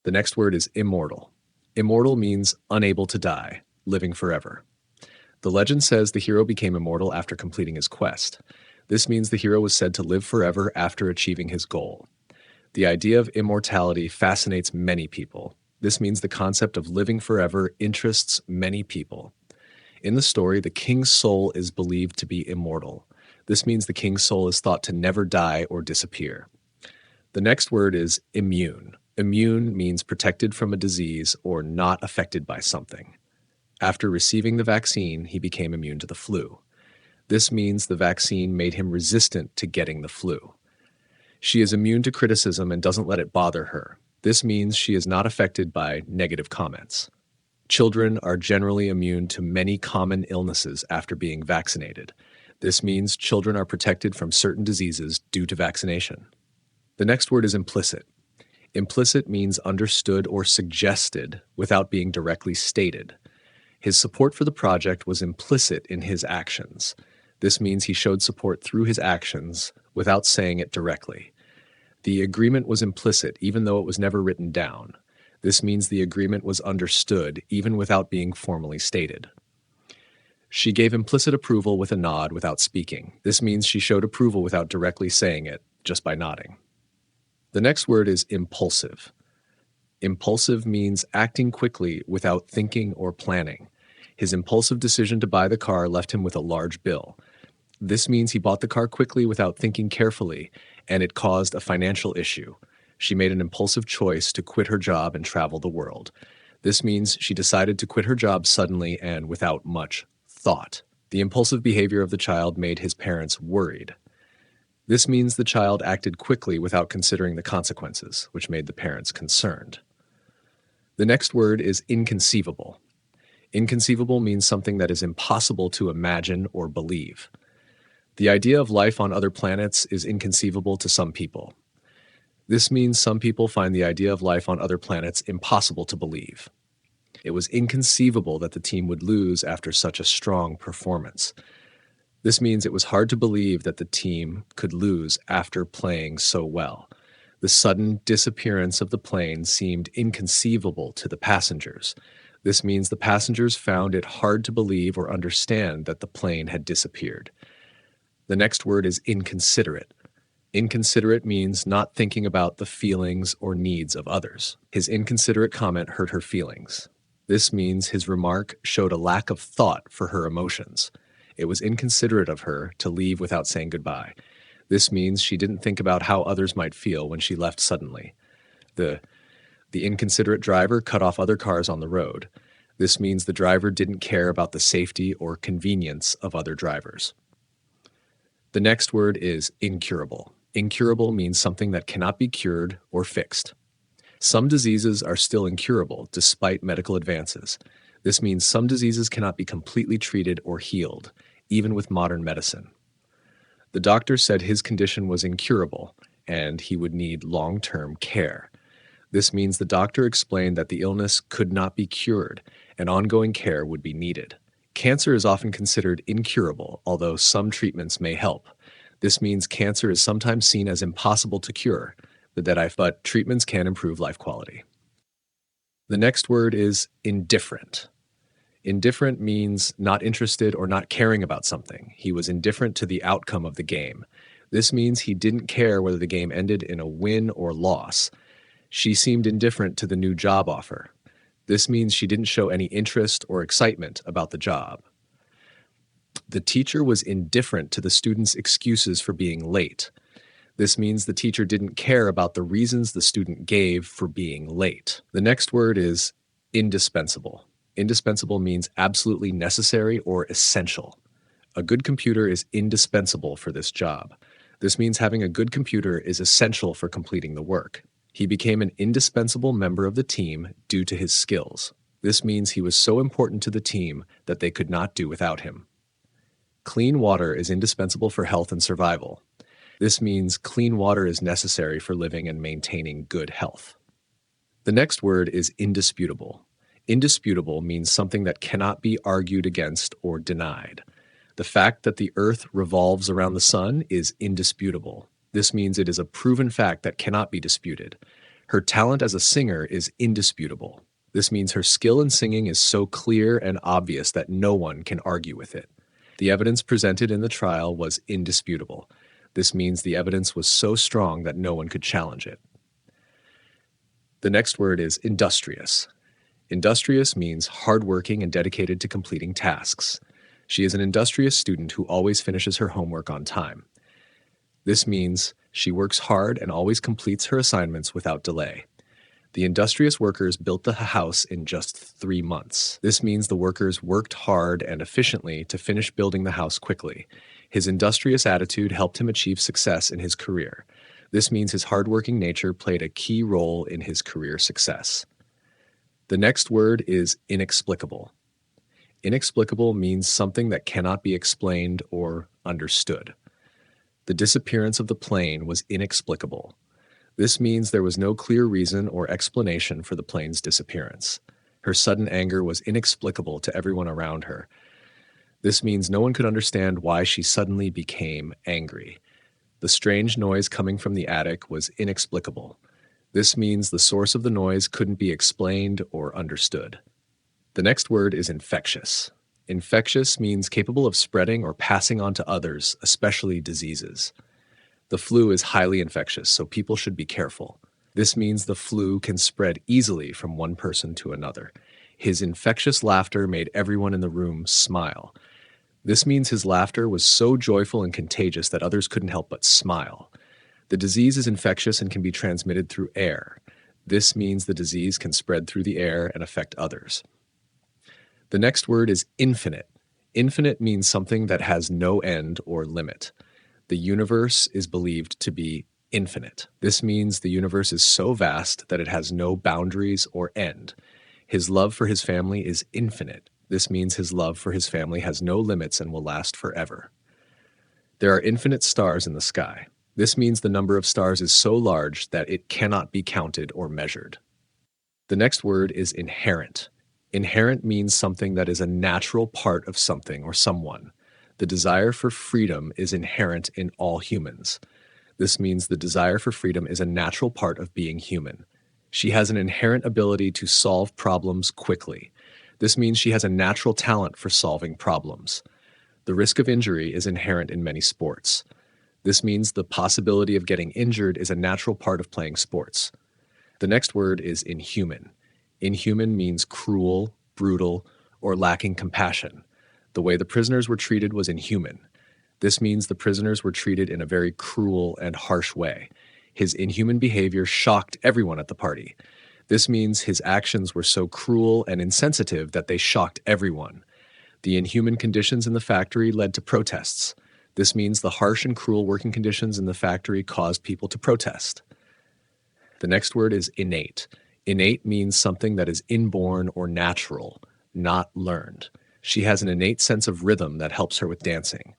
The next word is immortal. Immortal means unable to die, living forever. The legend says the hero became immortal after completing his quest. This means the hero was said to live forever after achieving his goal. The idea of immortality fascinates many people. This means the concept of living forever interests many people. In the story, the king's soul is believed to be immortal. This means the king's soul is thought to never die or disappear. The next word is immune. Immune means protected from a disease or not affected by something. After receiving the vaccine, he became immune to the flu. This means the vaccine made him resistant to getting the flu. She is immune to criticism and doesn't let it bother her. This means she is not affected by negative comments. Children are generally immune to many common illnesses after being vaccinated. This means children are protected from certain diseases due to vaccination. The next word is implicit. Implicit means understood or suggested without being directly stated. His support for the project was implicit in his actions. This means he showed support through his actions without saying it directly. The agreement was implicit even though it was never written down. This means the agreement was understood even without being formally stated. She gave implicit approval with a nod without speaking. This means she showed approval without directly saying it, just by nodding. The next word is impulsive. Impulsive means acting quickly without thinking or planning. His impulsive decision to buy the car left him with a large bill. This means he bought the car quickly without thinking carefully, and it caused a financial issue. She made an impulsive choice to quit her job and travel the world. This means she decided to quit her job suddenly and without much thought. The impulsive behavior of the child made his parents worried. This means the child acted quickly without considering the consequences, which made the parents concerned. The next word is inconceivable. Inconceivable means something that is impossible to imagine or believe. The idea of life on other planets is inconceivable to some people. This means some people find the idea of life on other planets impossible to believe. It was inconceivable that the team would lose after such a strong performance. This means it was hard to believe that the team could lose after playing so well. The sudden disappearance of the plane seemed inconceivable to the passengers. This means the passengers found it hard to believe or understand that the plane had disappeared. The next word is inconsiderate. Inconsiderate means not thinking about the feelings or needs of others. His inconsiderate comment hurt her feelings. This means his remark showed a lack of thought for her emotions. It was inconsiderate of her to leave without saying goodbye. This means she didn't think about how others might feel when she left suddenly. The inconsiderate driver cut off other cars on the road. This means the driver didn't care about the safety or convenience of other drivers. The next word is incurable. Incurable means something that cannot be cured or fixed. Some diseases are still incurable despite medical advances. This means some diseases cannot be completely treated or healed, even with modern medicine. The doctor said his condition was incurable and he would need long-term care. This means the doctor explained that the illness could not be cured and ongoing care would be needed. Cancer is often considered incurable, although some treatments may help. This means cancer is sometimes seen as impossible to cure, but treatments can improve life quality. The next word is indifferent. Indifferent means not interested or not caring about something. He was indifferent to the outcome of the game. This means he didn't care whether the game ended in a win or loss. She seemed indifferent to the new job offer. This means she didn't show any interest or excitement about the job. The teacher was indifferent to the student's excuses for being late. This means the teacher didn't care about the reasons the student gave for being late. The next word is indispensable. Indispensable means absolutely necessary or essential. A good computer is indispensable for this job. This means having a good computer is essential for completing the work. He became an indispensable member of the team due to his skills. This means he was so important to the team that they could not do without him. Clean water is indispensable for health and survival. This means clean water is necessary for living and maintaining good health. The next word is indisputable. Indisputable means something that cannot be argued against or denied. The fact that the Earth revolves around the sun is indisputable. This means it is a proven fact that cannot be disputed. Her talent as a singer is indisputable. This means her skill in singing is so clear and obvious that no one can argue with it. The evidence presented in the trial was indisputable. This means the evidence was so strong that no one could challenge it. The next word is industrious. Industrious means hardworking and dedicated to completing tasks. She is an industrious student who always finishes her homework on time. This means she works hard and always completes her assignments without delay. The industrious workers built the house in just 3 months. This means the workers worked hard and efficiently to finish building the house quickly. His industrious attitude helped him achieve success in his career. This means his hardworking nature played a key role in his career success. The next word is inexplicable. Inexplicable means something that cannot be explained or understood. The disappearance of the plane was inexplicable. This means there was no clear reason or explanation for the plane's disappearance. Her sudden anger was inexplicable to everyone around her. This means no one could understand why she suddenly became angry. The strange noise coming from the attic was inexplicable. This means the source of the noise couldn't be explained or understood. The next word is infectious. Infectious means capable of spreading or passing on to others, especially diseases. The flu is highly infectious, so people should be careful. This means the flu can spread easily from one person to another. His infectious laughter made everyone in the room smile. This means his laughter was so joyful and contagious that others couldn't help but smile. The disease is infectious and can be transmitted through air. This means the disease can spread through the air and affect others. The next word is infinite. Infinite means something that has no end or limit. The universe is believed to be infinite. This means the universe is so vast that it has no boundaries or end. His love for his family is infinite. This means his love for his family has no limits and will last forever. There are infinite stars in the sky. This means the number of stars is so large that it cannot be counted or measured. The next word is inherent. Inherent means something that is a natural part of something or someone. The desire for freedom is inherent in all humans. This means the desire for freedom is a natural part of being human. She has an inherent ability to solve problems quickly. This means she has a natural talent for solving problems. The risk of injury is inherent in many sports. This means the possibility of getting injured is a natural part of playing sports. The next word is inhuman. Inhuman means cruel, brutal, or lacking compassion. The way the prisoners were treated was inhuman. This means the prisoners were treated in a very cruel and harsh way. His inhuman behavior shocked everyone at the party. This means his actions were so cruel and insensitive that they shocked everyone. The inhuman conditions in the factory led to protests. This means the harsh and cruel working conditions in the factory caused people to protest. The next word is innate. Innate means something that is inborn or natural, not learned. She has an innate sense of rhythm that helps her with dancing.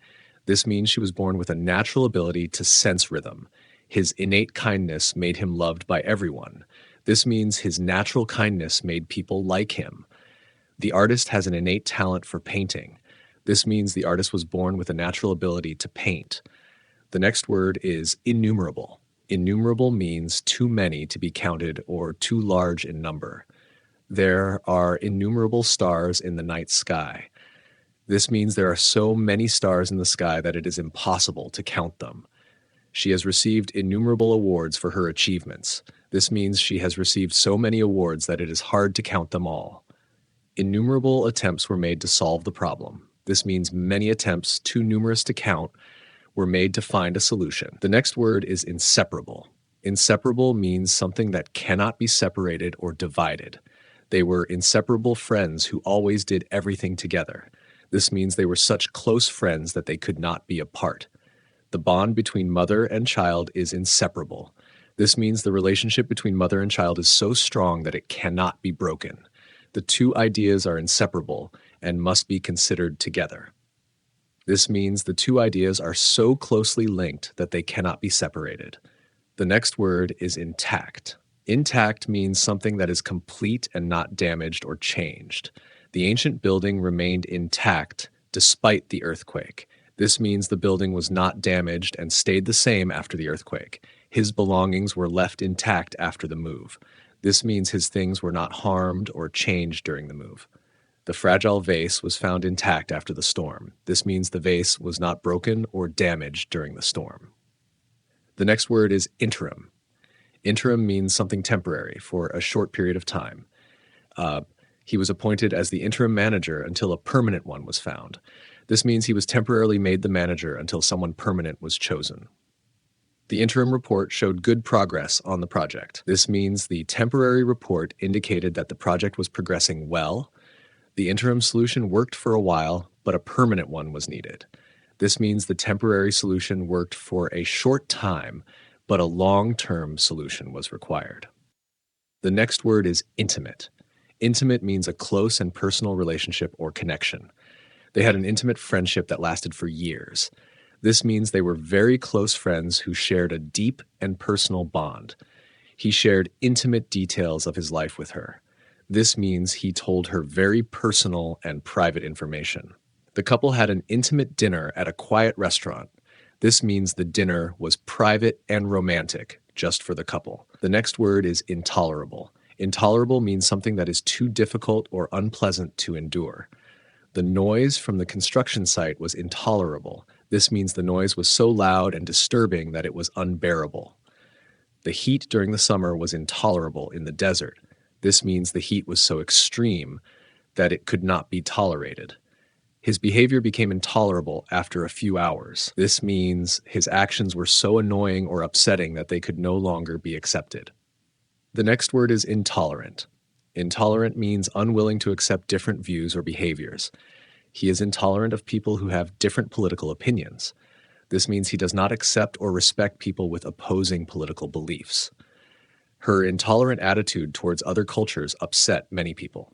This means she was born with a natural ability to sense rhythm. His innate kindness made him loved by everyone. This means his natural kindness made people like him. The artist has an innate talent for painting. This means the artist was born with a natural ability to paint. The next word is innumerable. Innumerable means too many to be counted or too large in number. There are innumerable stars in the night sky. This means there are so many stars in the sky that it is impossible to count them. She has received innumerable awards for her achievements. This means she has received so many awards that it is hard to count them all. Innumerable attempts were made to solve the problem. This means many attempts, too numerous to count, were made to find a solution. The next word is inseparable. Inseparable means something that cannot be separated or divided. They were inseparable friends who always did everything together. This means they were such close friends that they could not be apart. The bond between mother and child is inseparable. This means the relationship between mother and child is so strong that it cannot be broken. The two ideas are inseparable and must be considered together. This means the two ideas are so closely linked that they cannot be separated. The next word is intact. Intact means something that is complete and not damaged or changed. The ancient building remained intact despite the earthquake. This means the building was not damaged and stayed the same after the earthquake. His belongings were left intact after the move. This means his things were not harmed or changed during the move. The fragile vase was found intact after the storm. This means the vase was not broken or damaged during the storm. The next word is interim. Interim means something temporary for a short period of time. He was appointed as the interim manager until a permanent one was found. This means he was temporarily made the manager until someone permanent was chosen. The interim report showed good progress on the project. This means the temporary report indicated that the project was progressing well. The interim solution worked for a while, but a permanent one was needed. This means the temporary solution worked for a short time, but a long-term solution was required. The next word is intimate. Intimate means a close and personal relationship or connection. They had an intimate friendship that lasted for years. This means they were very close friends who shared a deep and personal bond. He shared intimate details of his life with her. This means he told her very personal and private information. The couple had an intimate dinner at a quiet restaurant. This means the dinner was private and romantic, just for the couple. The next word is intolerable. Intolerable means something that is too difficult or unpleasant to endure. The noise from the construction site was intolerable. This means the noise was so loud and disturbing that it was unbearable. The heat during the summer was intolerable in the desert. This means the heat was so extreme that it could not be tolerated. His behavior became intolerable after a few hours. This means his actions were so annoying or upsetting that they could no longer be accepted. The next word is intolerant. Intolerant means unwilling to accept different views or behaviors. He is intolerant of people who have different political opinions. This means he does not accept or respect people with opposing political beliefs. Her intolerant attitude towards other cultures upset many people.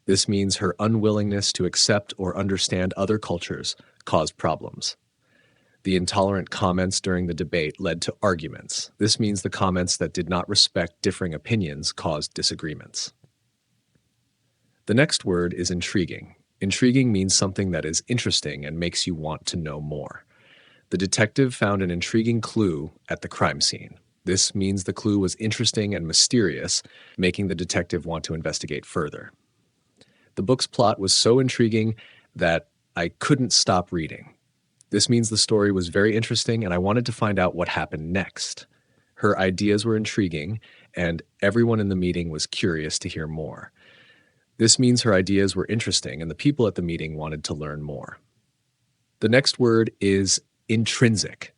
This means her unwillingness to accept or understand other cultures caused problems. The intolerant comments during the debate led to arguments. This means the comments that did not respect differing opinions caused disagreements. The next word is intriguing. Intriguing means something that is interesting and makes you want to know more. The detective found an intriguing clue at the crime scene. This means the clue was interesting and mysterious, making the detective want to investigate further. The book's plot was so intriguing that I couldn't stop reading. This means the story was very interesting and I wanted to find out what happened next. Her ideas were intriguing and everyone in the meeting was curious to hear more. This means her ideas were interesting and the people at the meeting wanted to learn more. The next word is intrinsic.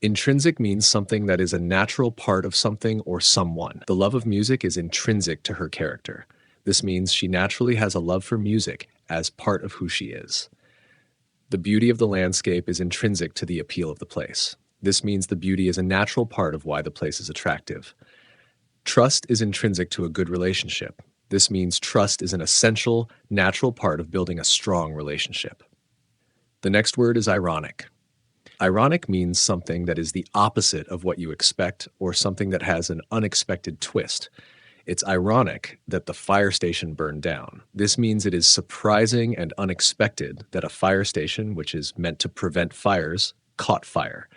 Intrinsic means something that is a natural part of something or someone. The love of music is intrinsic to her character. This means she naturally has a love for music as part of who she is. The beauty of the landscape is intrinsic to the appeal of the place. This means the beauty is a natural part of why the place is attractive. Trust is intrinsic to a good relationship. This means trust is an essential, natural part of building a strong relationship. The next word is ironic. Ironic means something that is the opposite of what you expect or something that has an unexpected twist. It's ironic that the fire station burned down. This means it is surprising and unexpected that a fire station, which is meant to prevent fires, caught fire.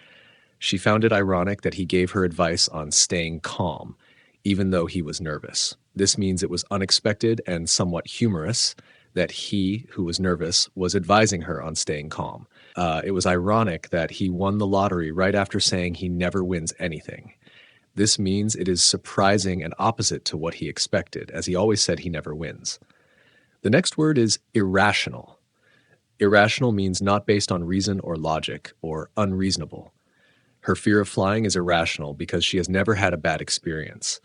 She found it ironic that he gave her advice on staying calm, even though he was nervous. This means it was unexpected and somewhat humorous that he, who was nervous, was advising her on staying calm. It was ironic that he won the lottery right after saying he never wins anything. This means it is surprising and opposite to what he expected, as he always said he never wins. The next word is irrational. Irrational means not based on reason or logic, or unreasonable. Her fear of flying is irrational because she has never had a bad experience.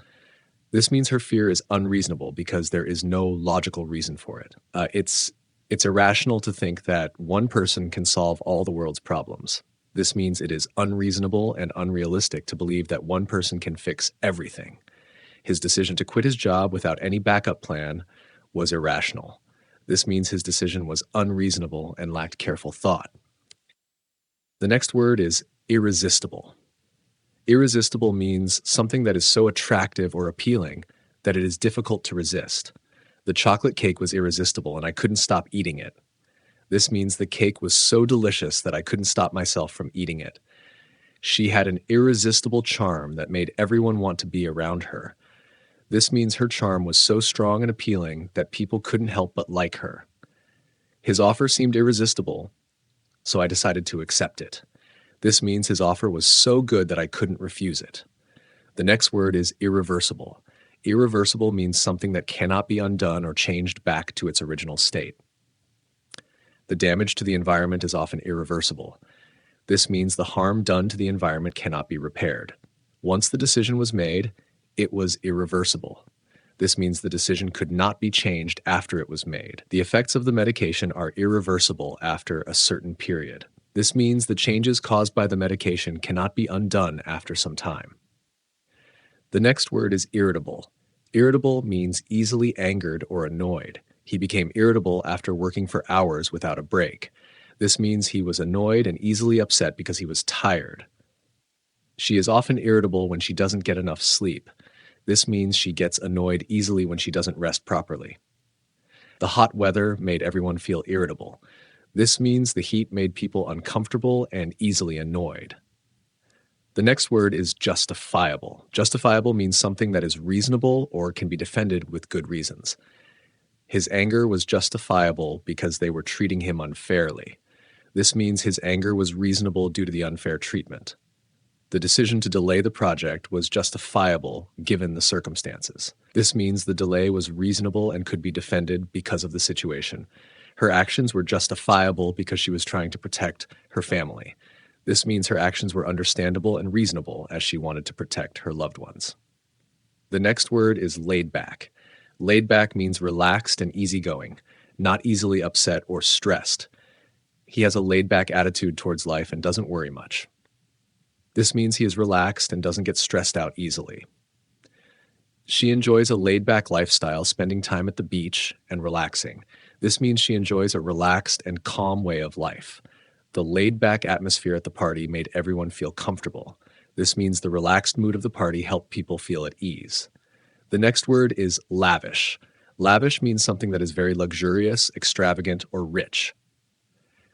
This means her fear is unreasonable because there is no logical reason for it. It's irrational to think that one person can solve all the world's problems. This means it is unreasonable and unrealistic to believe that one person can fix everything. His decision to quit his job without any backup plan was irrational. This means his decision was unreasonable and lacked careful thought. The next word is irresistible. Irresistible means something that is so attractive or appealing that it is difficult to resist. The chocolate cake was irresistible and I couldn't stop eating it. This means the cake was so delicious that I couldn't stop myself from eating it. She had an irresistible charm that made everyone want to be around her. This means her charm was so strong and appealing that people couldn't help but like her. His offer seemed irresistible, so I decided to accept it. This means his offer was so good that I couldn't refuse it. The next word is irreversible. Irreversible means something that cannot be undone or changed back to its original state. The damage to the environment is often irreversible. This means the harm done to the environment cannot be repaired. Once the decision was made, it was irreversible. This means the decision could not be changed after it was made. The effects of the medication are irreversible after a certain period. This means the changes caused by the medication cannot be undone after some time. The next word is irritable. Irritable means easily angered or annoyed. He became irritable after working for hours without a break. This means he was annoyed and easily upset because he was tired. She is often irritable when she doesn't get enough sleep. This means she gets annoyed easily when she doesn't rest properly. The hot weather made everyone feel irritable. This means the heat made people uncomfortable and easily annoyed. The next word is justifiable. Justifiable means something that is reasonable or can be defended with good reasons. His anger was justifiable because they were treating him unfairly. This means his anger was reasonable due to the unfair treatment. The decision to delay the project was justifiable given the circumstances. This means the delay was reasonable and could be defended because of the situation. Her actions were justifiable because she was trying to protect her family. This means her actions were understandable and reasonable as she wanted to protect her loved ones. The next word is laid back. Laid back means relaxed and easygoing, not easily upset or stressed. He has a laid back attitude towards life and doesn't worry much. This means he is relaxed and doesn't get stressed out easily. She enjoys a laid back lifestyle, spending time at the beach and relaxing. This means she enjoys a relaxed and calm way of life. The laid-back atmosphere at the party made everyone feel comfortable. This means the relaxed mood of the party helped people feel at ease. The next word is lavish. Lavish means something that is very luxurious, extravagant, or rich.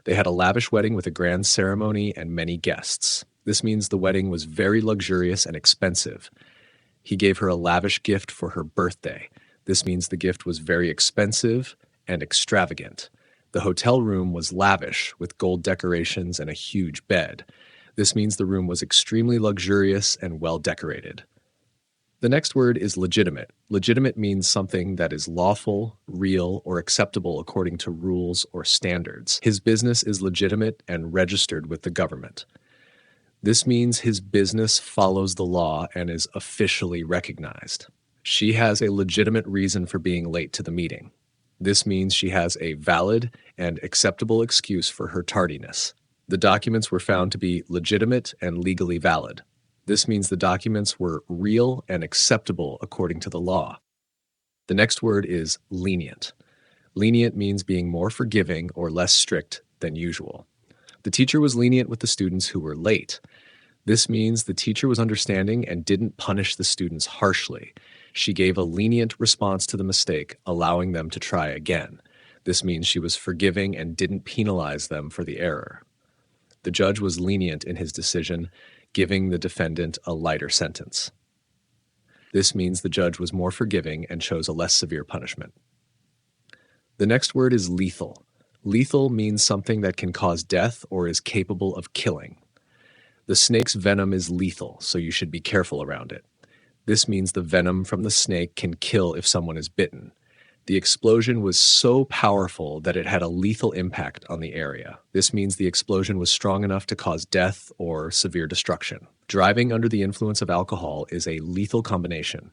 They had a lavish wedding with a grand ceremony and many guests. This means the wedding was very luxurious and expensive. He gave her a lavish gift for her birthday. This means the gift was very expensive and extravagant. The hotel room was lavish with gold decorations and a huge bed. This means the room was extremely luxurious and well decorated. The next word is legitimate. Legitimate means something that is lawful, real, or acceptable according to rules or standards. His business is legitimate and registered with the government. This means his business follows the law and is officially recognized. She has a legitimate reason for being late to the meeting. This means she has a valid and acceptable excuse for her tardiness. The documents were found to be legitimate and legally valid. This means the documents were real and acceptable according to the law. The next word is lenient. Lenient means being more forgiving or less strict than usual. The teacher was lenient with the students who were late. This means the teacher was understanding and didn't punish the students harshly. She gave a lenient response to the mistake, allowing them to try again. This means she was forgiving and didn't penalize them for the error. The judge was lenient in his decision, giving the defendant a lighter sentence. This means the judge was more forgiving and chose a less severe punishment. The next word is lethal. Lethal means something that can cause death or is capable of killing. The snake's venom is lethal, so you should be careful around it. This means the venom from the snake can kill if someone is bitten. The explosion was so powerful that it had a lethal impact on the area. This means the explosion was strong enough to cause death or severe destruction. Driving under the influence of alcohol is a lethal combination.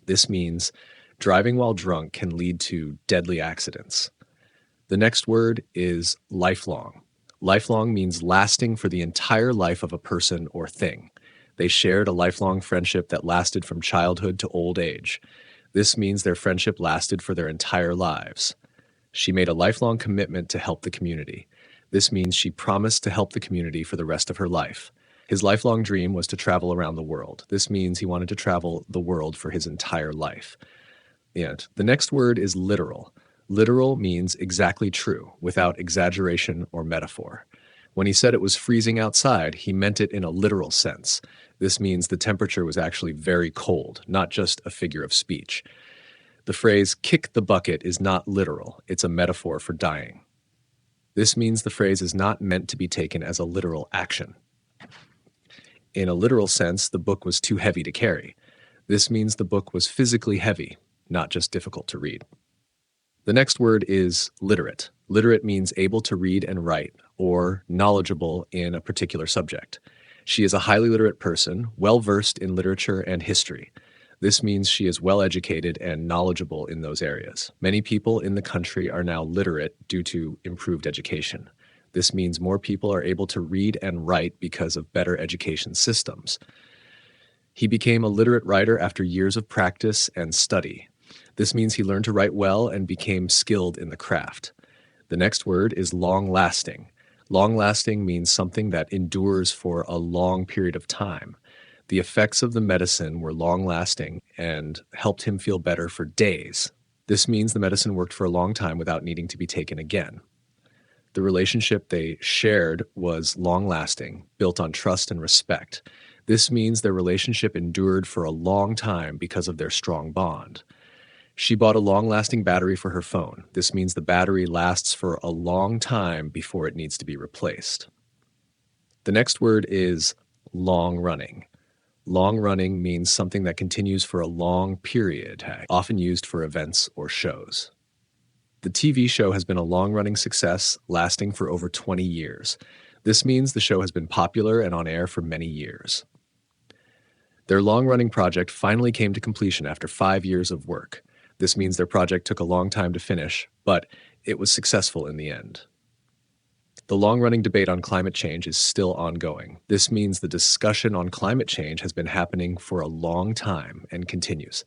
This means driving while drunk can lead to deadly accidents. The next word is lifelong. Lifelong means lasting for the entire life of a person or thing. They shared a lifelong friendship that lasted from childhood to old age. This means their friendship lasted for their entire lives. She made a lifelong commitment to help the community. This means she promised to help the community for the rest of her life. His lifelong dream was to travel around the world. This means he wanted to travel the world for his entire life. And the next word is literal. Literal means exactly true, without exaggeration or metaphor. When he said it was freezing outside, he meant it in a literal sense. This means the temperature was actually very cold, not just a figure of speech. The phrase kick the bucket is not literal, it's a metaphor for dying. This means the phrase is not meant to be taken as a literal action. In a literal sense, the book was too heavy to carry. This means the book was physically heavy, not just difficult to read. The next word is literate. Literate means able to read and write, or knowledgeable in a particular subject. She is a highly literate person, well-versed in literature and history. This means she is well-educated and knowledgeable in those areas. Many people in the country are now literate due to improved education. This means more people are able to read and write because of better education systems. He became a literate writer after years of practice and study. This means he learned to write well and became skilled in the craft. The next word is long-lasting. Long-lasting means something that endures for a long period of time. The effects of the medicine were long-lasting and helped him feel better for days. This means the medicine worked for a long time without needing to be taken again. The relationship they shared was long-lasting, built on trust and respect. This means their relationship endured for a long time because of their strong bond. She bought a long-lasting battery for her phone. This means the battery lasts for a long time before it needs to be replaced. The next word is long-running. Long-running means something that continues for a long period, often used for events or shows. The TV show has been a long-running success, lasting for over 20 years. This means the show has been popular and on air for many years. Their long-running project finally came to completion after 5 years of work. This means their project took a long time to finish, but it was successful in the end. The long-running debate on climate change is still ongoing. This means the discussion on climate change has been happening for a long time and continues.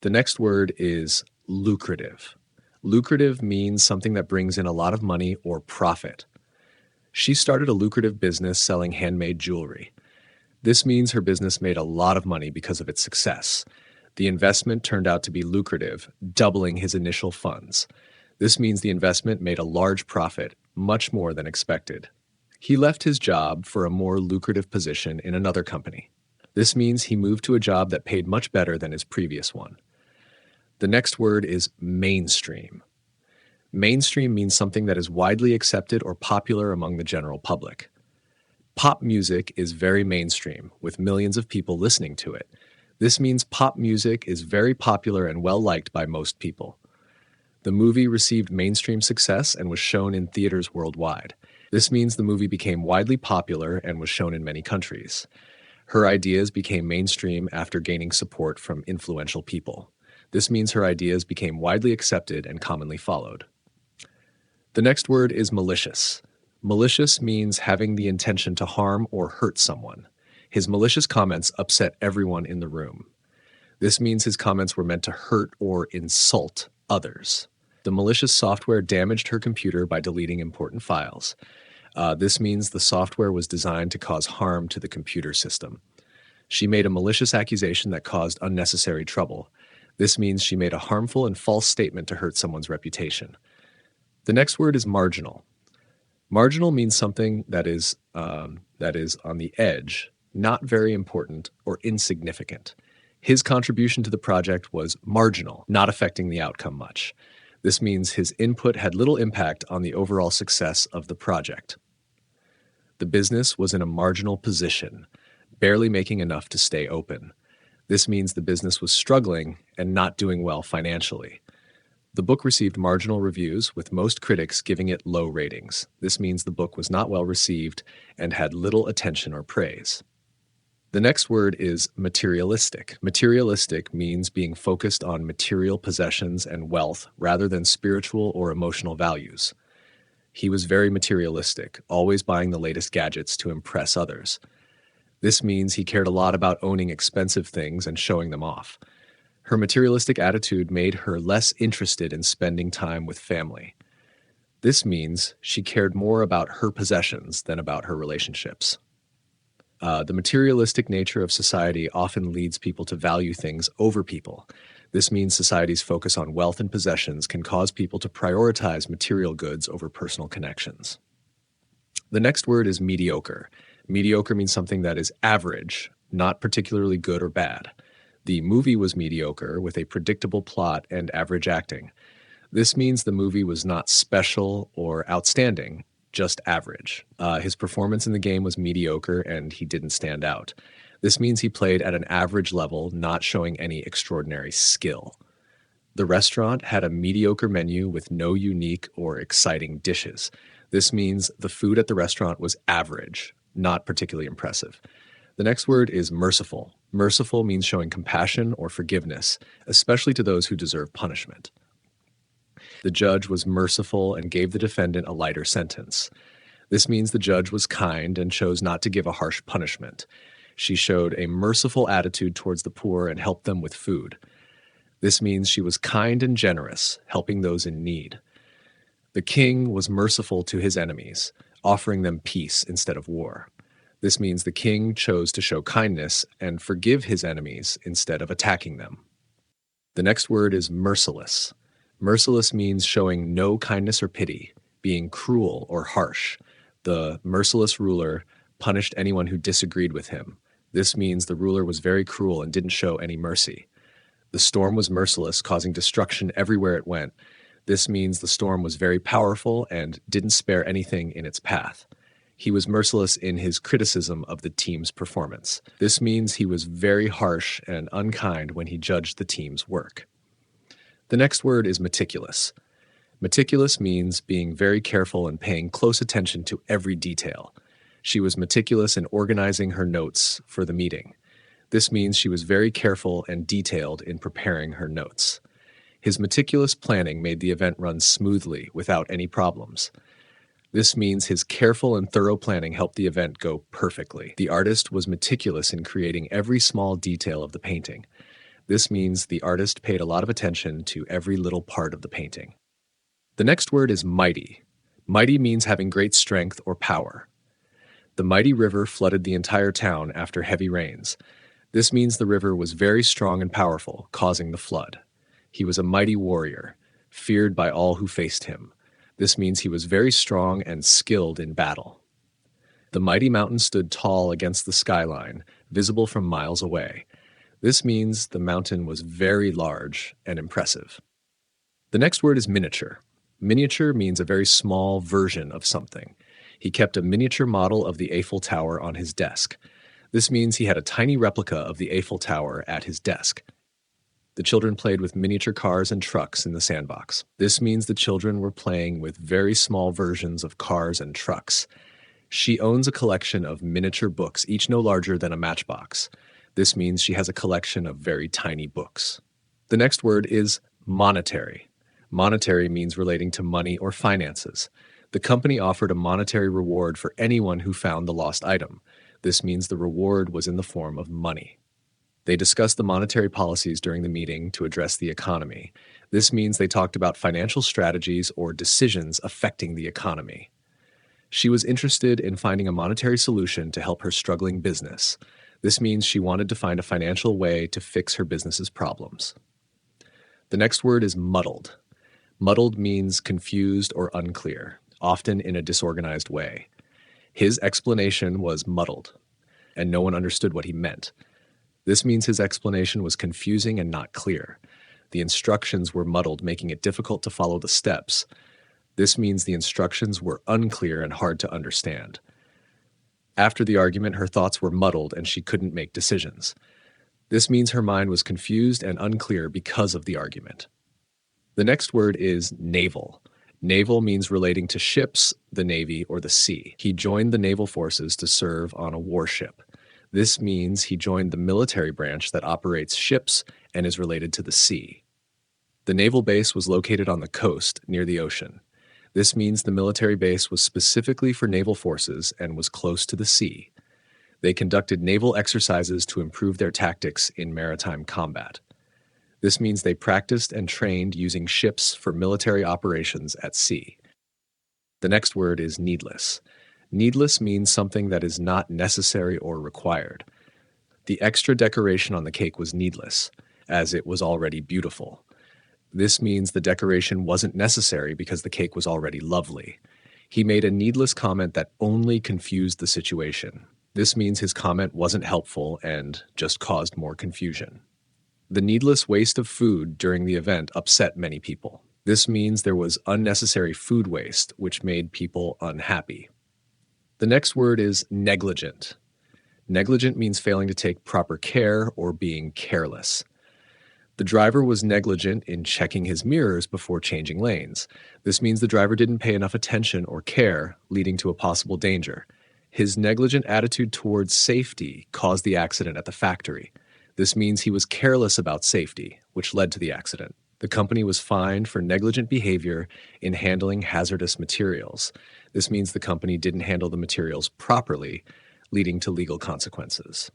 The next word is lucrative. Lucrative means something that brings in a lot of money or profit. She started a lucrative business selling handmade jewelry. This means her business made a lot of money because of its success. The investment turned out to be lucrative, doubling his initial funds. This means the investment made a large profit, much more than expected. He left his job for a more lucrative position in another company. This means he moved to a job that paid much better than his previous one. The next word is mainstream. Mainstream means something that is widely accepted or popular among the general public. Pop music is very mainstream, with millions of people listening to it. This means pop music is very popular and well-liked by most people. The movie received mainstream success and was shown in theaters worldwide. This means the movie became widely popular and was shown in many countries. Her ideas became mainstream after gaining support from influential people. This means her ideas became widely accepted and commonly followed. The next word is malicious. Malicious means having the intention to harm or hurt someone. His malicious comments upset everyone in the room. This means his comments were meant to hurt or insult others. The malicious software damaged her computer by deleting important files. This means the software was designed to cause harm to the computer system. She made a malicious accusation that caused unnecessary trouble. This means she made a harmful and false statement to hurt someone's reputation. The next word is marginal. Marginal means something that is on the edge, not very important or insignificant. His contribution to the project was marginal, not affecting the outcome much. This means his input had little impact on the overall success of the project. The business was in a marginal position, barely making enough to stay open. This means the business was struggling and not doing well financially. The book received marginal reviews, with most critics giving it low ratings. This means the book was not well received and had little attention or praise. The next word is materialistic. Materialistic means being focused on material possessions and wealth rather than spiritual or emotional values. He was very materialistic, always buying the latest gadgets to impress others. This means he cared a lot about owning expensive things and showing them off. Her materialistic attitude made her less interested in spending time with family. This means she cared more about her possessions than about her relationships. The materialistic nature of society often leads people to value things over people. This means society's focus on wealth and possessions can cause people to prioritize material goods over personal connections. The next word is mediocre. Mediocre means something that is average, not particularly good or bad. The movie was mediocre with a predictable plot and average acting. This means the movie was not special or outstanding, just average. His performance in the game was mediocre and he didn't stand out. This means he played at an average level, not showing any extraordinary skill. The restaurant had a mediocre menu with no unique or exciting dishes. This means the food at the restaurant was average, not particularly impressive. The next word is merciful. Merciful means showing compassion or forgiveness, especially to those who deserve punishment. The judge was merciful and gave the defendant a lighter sentence. This means the judge was kind and chose not to give a harsh punishment. She showed a merciful attitude towards the poor and helped them with food. This means she was kind and generous, helping those in need. The king was merciful to his enemies, offering them peace instead of war. This means the king chose to show kindness and forgive his enemies instead of attacking them. The next word is merciless. Merciless means showing no kindness or pity, being cruel or harsh. The merciless ruler punished anyone who disagreed with him. This means the ruler was very cruel and didn't show any mercy. The storm was merciless, causing destruction everywhere it went. This means the storm was very powerful and didn't spare anything in its path. He was merciless in his criticism of the team's performance. This means he was very harsh and unkind when he judged the team's work. The next word is meticulous. Meticulous means being very careful and paying close attention to every detail. She was meticulous in organizing her notes for the meeting. This means she was very careful and detailed in preparing her notes. His meticulous planning made the event run smoothly without any problems. This means his careful and thorough planning helped the event go perfectly. The artist was meticulous in creating every small detail of the painting. This means the artist paid a lot of attention to every little part of the painting. The next word is mighty. Mighty means having great strength or power. The mighty river flooded the entire town after heavy rains. This means the river was very strong and powerful, causing the flood. He was a mighty warrior, feared by all who faced him. This means he was very strong and skilled in battle. The mighty mountain stood tall against the skyline, visible from miles away. This means the mountain was very large and impressive. The next word is miniature. Miniature means a very small version of something. He kept a miniature model of the Eiffel Tower on his desk. This means he had a tiny replica of the Eiffel Tower at his desk. The children played with miniature cars and trucks in the sandbox. This means the children were playing with very small versions of cars and trucks. She owns a collection of miniature books, each no larger than a matchbox. This means she has a collection of very tiny books. The next word is monetary. Monetary means relating to money or finances. The company offered a monetary reward for anyone who found the lost item. This means the reward was in the form of money. They discussed the monetary policies during the meeting to address the economy. This means they talked about financial strategies or decisions affecting the economy. She was interested in finding a monetary solution to help her struggling business. This means she wanted to find a financial way to fix her business's problems. The next word is muddled. Muddled means confused or unclear, often in a disorganized way. His explanation was muddled, and no one understood what he meant. This means his explanation was confusing and not clear. The instructions were muddled, making it difficult to follow the steps. This means the instructions were unclear and hard to understand. After the argument, her thoughts were muddled and she couldn't make decisions. This means her mind was confused and unclear because of the argument. The next word is naval. Naval means relating to ships, the Navy, or the sea. He joined the naval forces to serve on a warship. This means he joined the military branch that operates ships and is related to the sea. The naval base was located on the coast near the ocean. This means the military base was specifically for naval forces and was close to the sea. They conducted naval exercises to improve their tactics in maritime combat. This means they practiced and trained using ships for military operations at sea. The next word is needless. Needless means something that is not necessary or required. The extra decoration on the cake was needless, as it was already beautiful. This means the decoration wasn't necessary because the cake was already lovely. He made a needless comment that only confused the situation. This means his comment wasn't helpful and just caused more confusion. The needless waste of food during the event upset many people. This means there was unnecessary food waste, which made people unhappy. The next word is negligent. Negligent means failing to take proper care or being careless. The driver was negligent in checking his mirrors before changing lanes. This means the driver didn't pay enough attention or care, leading to a possible danger. His negligent attitude towards safety caused the accident at the factory. This means he was careless about safety, which led to the accident. The company was fined for negligent behavior in handling hazardous materials. This means the company didn't handle the materials properly, leading to legal consequences.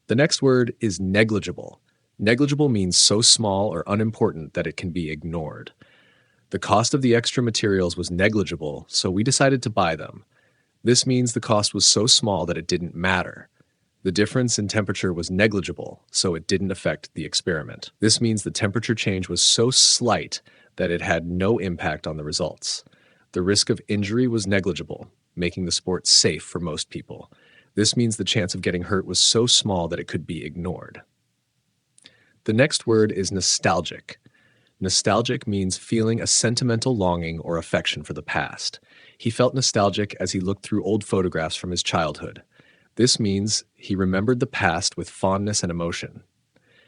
The next word is negligible. Negligible means so small or unimportant that it can be ignored. The cost of the extra materials was negligible, so we decided to buy them. This means the cost was so small that it didn't matter. The difference in temperature was negligible, so it didn't affect the experiment. This means the temperature change was so slight that it had no impact on the results. The risk of injury was negligible, making the sport safe for most people. This means the chance of getting hurt was so small that it could be ignored. The next word is nostalgic. Nostalgic means feeling a sentimental longing or affection for the past. He felt nostalgic as he looked through old photographs from his childhood. This means he remembered the past with fondness and emotion.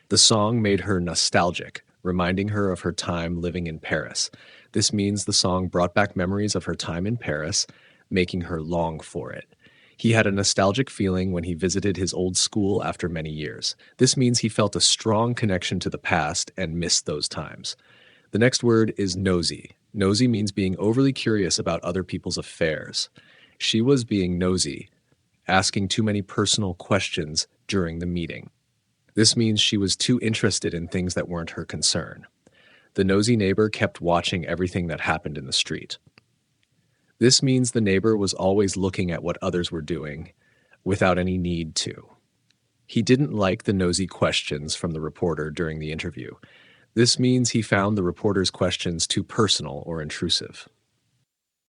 The song made her nostalgic, reminding her of her time living in Paris. This means the song brought back memories of her time in Paris, making her long for it. He had a nostalgic feeling when he visited his old school after many years. This means he felt a strong connection to the past and missed those times. The next word is nosy. Nosy means being overly curious about other people's affairs. She was being nosy, asking too many personal questions during the meeting. This means she was too interested in things that weren't her concern. The nosy neighbor kept watching everything that happened in the street. This means the neighbor was always looking at what others were doing without any need to. He didn't like the nosy questions from the reporter during the interview. This means he found the reporter's questions too personal or intrusive.